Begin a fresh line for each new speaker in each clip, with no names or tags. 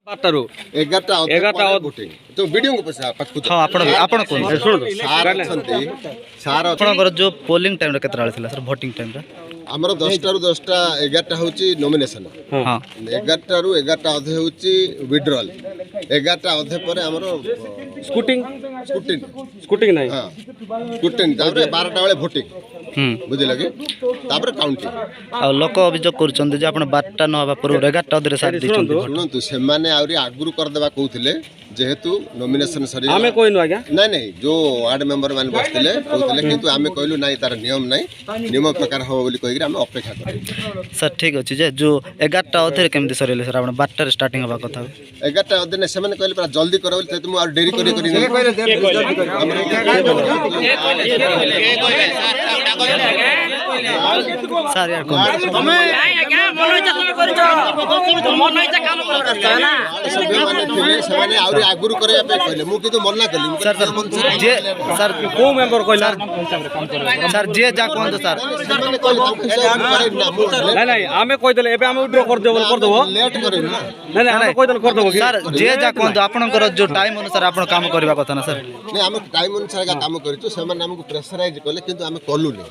बारटारू
11टा voting तो video को पैसा पाखु
हाँ आपण कोन
सार अछंती सार
आपनकर जो पोलिंग टाइम रे केतरा थिला सर वोटिंग टाइम रे
हमर 10टा रु 10टा 11टा होची नॉमिनेशन
हां
11टा रु 11टा अधे होची विड्रॉल 11टा अधे पर हमर
स्कूटिंग नहीं
हां स्कूटिंग तापर 12टा वाले वोटिंग बुझे लगे तापर काउंटिंग
आ लोक अभियोग करछन जे आपण 12टा न हबा पर 11टा अधे साथ दिछन
सुनंतु से माने आउरी आगुरु कर देबा कहउथिले जेहेतु नॉमिनेशन सरी
आमे कोइनु आज्ञा
नहीं जो वार्ड मेंबर मान बसथिले कहउथिले किंतु आमे कहलु नहीं तार नियम नहीं नियम प्रकार हो बोली कहि आमे अपेक्षा कर
सर ठीक अछि जे जो 11टा अधे केमति सरेले सर आपण 12टा रे स्टार्टिंग हबा कथा
11टा अधे ने सेमाने कहले पूरा जल्दी करो बोली तुम और देरी करी
सर यार कोन
तमे क्या मन इच्छा तमे करछ तो मन इच्छा काम करछ ना
सभे माने थिले सेमाने आउरी आगुरु करे पे कहले मु किंतु मन्ना कली
सर जे सर
को मेंबर कहला
सर जे जा कोन तो सर
सेमाने कहले
नहीं आमे कहि देले एबे आमे विड्रॉ कर देबो
लेट करे ना
नहीं आमे कहि देले कर देबो
सर जे जा कोन तो आपनकर जो टाइम अनुसार आपण काम करबा कथा ना सर
नहीं आमे टाइम अनुसार का काम करितो सेमाने हमकु प्रेशराइज कले किंतु आमे कलु नहीं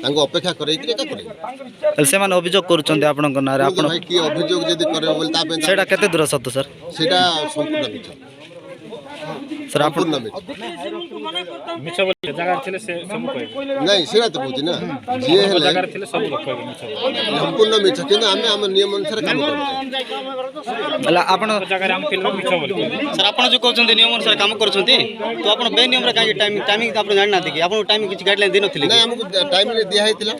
तांको अपेक्षा करे कि का करे
से मान अभियोग करूछन आपनकर नारे आपण
भाई की अभियोग जदी करे बोल ता पे
सेटा केते दूर सत्य सर
सेटा संपूर्ण मिछ
सर आपण
मिछ बोले जगह थिले से सब कहै
नहीं सेटा तो बुझी ना जे हेले
जगह थिले सब लोग कहै मिछ
संपूर्ण मिछ किंतु हम नियम अनुसार काम करू
होला आपण
जगह हम थिले मिछ बोले
सर आपण जो कहउछन नियम अनुसार काम करूछन तो आपण बे नियम रे काई टाइमिंग आपण जानि ना कि आपण टाइमिंग किछ गाइडलाइन दिनो थिले
नहीं हमको टाइम ने दिया हेतिला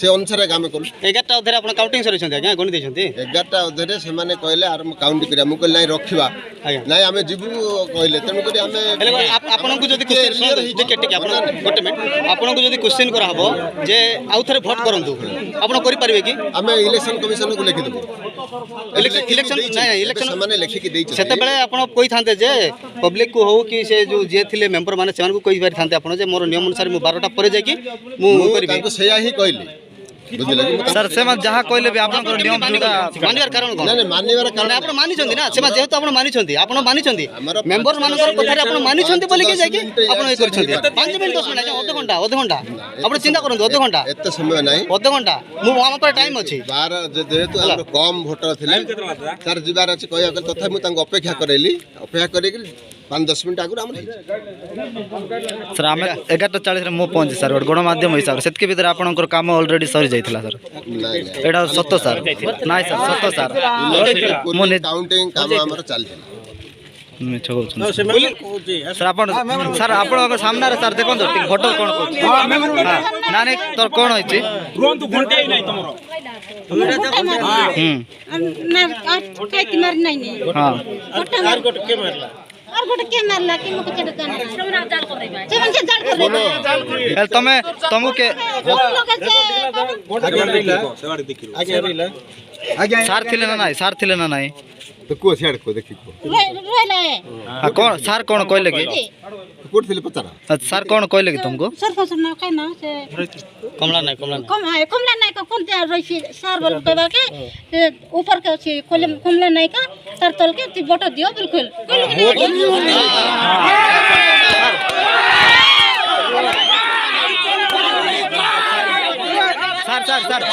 से अनुसार काम करू
11टा अधरे आपण काउंटिंग सरिछन आज्ञा गणि दैछन्ती
11टा अधरे से माने कहले आर काउंट करिया मु कहले नहीं रखिबा नहीं हमें जीवु कहले तनु करी हमें
आपण को जदी क्वेश्चन टिके टिके आपण गोटे मिनिट आपण को जदी क्वेश्चन करा हबो जे आउ थरे वोट करंतु आपण करि परिबे कि
हमें इलेक्शन कमिशन को लिखि देबो
इलेक्शन नहीं इलेक्शन
माने लिखि के दैछ
सेते बेले आपण कोइ थांते जे पब्लिक को हो कि से जो जे थिले मेंबर माने सेमान को कोइ बारी थांते आपण जे मोर नियम अनुसार मु 12टा परे जाय कि मु करिबे
तांको सेया ही कहली बुझले
सर सेमा जहा कहले भी आपण नियम जोटा मानिवार कारण कोन
नहीं मानिवार कारण
आपण मानि छथि ना सेमा जेहेतु आपण मानि छथि आपण मानि छथि मेंबर मानकर कथा आपण मानि छथि बोली के जाय कि आपण ए करि छथि 5 मिनिट 10 मिनिट आधा घंटा आपण चिंता करंतु आधा घंटा
एत समय नहीं
आधा घंटा मु हम पर टाइम अछि
12 जेहेतु हमर कम वोटर थिले सर जिबार अछि कहया तथा मु तांको अपेक्षा करेली अपेक्षा करे कि 5-10 मिनिट आगु हम
सर हमें 11:40 रे मु पहुंची सर गणमाध्यम हिसाब से सेतके भीतर आपनकर काम ऑलरेडी सरी जाइथिला सर एडा सत्य सर नाही सर सत्य सर
मोने काउंटिंग काम हमर चल
मैं छगो सर आपण सर आपण सामने रे सर देखो फोटो कोन को ना नहीं तोर कोन होइछि
रोंतु घंटे नहीं तमरो
ना काट मार नहीं
हां
आर गोट के मारला
और गोटे के मारला कि मको चढ़ कान हमरा जाल कर रे से मन से जाल कर रे
एल तमे तमु के
आगे
सार थिले ना नाही सार थिले ना नाही
तो को छेड़ को देखि को
रोले
हां कोन सार कोन कहले कि
कोट थिले पचारा
सर कोन कहले कि तुमको
सर को सुना काय ना से
कमला नहीं
कम है कमला नहीं का कोन त्या रही सर बोल कहबा के ऊपर के अछि कमला नहीं का सर तल के ती बोटो दियो बिल्कुल
सर